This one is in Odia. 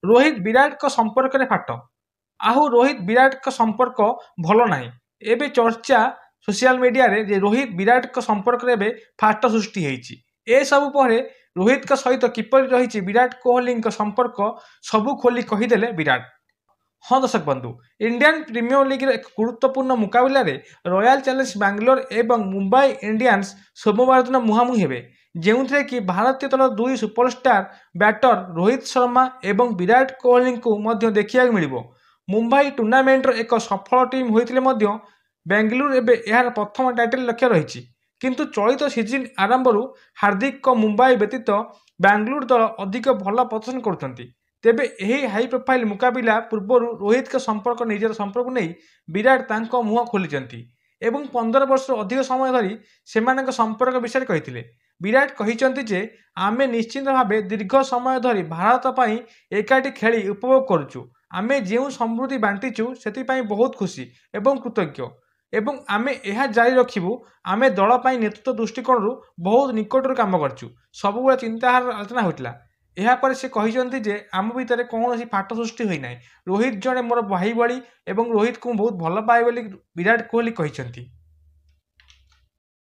ରୋହିତ ବିରାଟଙ୍କ ସମ୍ପର୍କରେ ଫାଟ। ଆଉ ରୋହିତ ବିରାଟଙ୍କ ସମ୍ପର୍କ ଭଲ ନାହିଁ। ଏବେ ଚର୍ଚ୍ଚା ସୋସିଆଲ ମିଡ଼ିଆରେ ଯେ ରୋହିତ ବିରାଟଙ୍କ ସମ୍ପର୍କରେ ଏବେ ଫାଟ ସୃଷ୍ଟି ହେଇଛି। ଏସବୁ ପରେ ରୋହିତଙ୍କ ସହିତ କିପରି ରହିଛି ବିରାଟ କୋହଲିଙ୍କ ସମ୍ପର୍କ ସବୁ ଖୋଲି କହିଦେଲେ ବିରାଟ। ହଁ ଦର୍ଶକ ବନ୍ଧୁ, ଇଣ୍ଡିଆନ୍ ପ୍ରିମିୟର ଲିଗ୍ର ଏକ ଗୁରୁତ୍ୱପୂର୍ଣ୍ଣ ମୁକାବିଲାରେ ରୟାଲ ଚ୍ୟାଲେଞ୍ଜ ବାଙ୍ଗାଲୋର ଏବଂ ମୁମ୍ବାଇ ଇଣ୍ଡିଆନ୍ସ ସୋମବାର ଦିନ ମୁହାଁମୁହିଁ ହେବେ, ଯେଉଁଥିରେ କି ଭାରତୀୟ ଦଳର ଦୁଇ ସୁପରଷ୍ଟାର ବ୍ୟାଟର ରୋହିତ ଶର୍ମା ଏବଂ ବିରାଟ କୋହଲିଙ୍କୁ ମଧ୍ୟ ଦେଖିବାକୁ ମିଳିବ। ମୁମ୍ବାଇ ଟୁର୍ଣ୍ଣାମେଣ୍ଟର ଏକ ସଫଳ ଟିମ୍ ହୋଇଥିଲେ ମଧ୍ୟ ବେଙ୍ଗାଲୁରୁ ଏବେ ଏହାର ପ୍ରଥମ ଟାଇଟଲ ଲକ୍ଷ୍ୟ ରହିଛି। କିନ୍ତୁ ଚଳିତ ସିଜିନ୍ ଆରମ୍ଭରୁ ହାର୍ଦ୍ଦିକଙ୍କ ମୁମ୍ବାଇ ବ୍ୟତୀତ ବାଙ୍ଗାଲୁରୁ ଦଳ ଅଧିକ ଭଲ ପ୍ରଦର୍ଶନ କରୁଛନ୍ତି। ତେବେ ଏହି ହାଇ ପ୍ରୋଫାଇଲ୍ ମୁକାବିଲା ପୂର୍ବରୁ ରୋହିତଙ୍କ ନିଜର ସମ୍ପର୍କକୁ ନେଇ ବିରାଟ ତାଙ୍କ ମୁହଁ ଖୋଲିଛନ୍ତି ଏବଂ 15 ବର୍ଷରୁ ଅଧିକ ସମୟ ଧରି ସେମାନଙ୍କ ସମ୍ପର୍କ ବିଷୟରେ କହିଥିଲେ। ବିରାଟ କହିଛନ୍ତି ଯେ ଆମେ ନିଶ୍ଚିତ ଭାବେ ଦୀର୍ଘ ସମୟ ଧରି ଭାରତ ପାଇଁ ଏକାଠି ଖେଳି ଉପଭୋଗ କରୁଛୁ। ଆମେ ଯେଉଁ ସମୃଦ୍ଧି ବାଣ୍ଟିଛୁ ସେଥିପାଇଁ ବହୁତ ଖୁସି ଏବଂ କୃତଜ୍ଞ ଏବଂ ଆମେ ଏହା ଜାରି ରଖିବୁ। ଆମେ ଦଳ ପାଇଁ ନେତୃତ୍ୱ ଦୃଷ୍ଟିକୋଣରୁ ବହୁତ ନିକଟରୁ କାମ କରିଛୁ, ସବୁବେଳେ ଚିନ୍ତାଧାରାର ଆଲୋଚନା ହୋଇଥିଲା। ଏହାପରେ ସେ କହିଛନ୍ତି ଯେ ଆମ ଭିତରେ କୌଣସି ଫାଟ ସୃଷ୍ଟି ହୋଇନାହିଁ। ରୋହିତ ଜଣେ ମୋର ଭାଇ ଭଳି ଏବଂ ରୋହିତକୁ ମୁଁ ବହୁତ ଭଲ ପାଏ ବୋଲି ବିରାଟ କୋହଲି କହିଛନ୍ତି।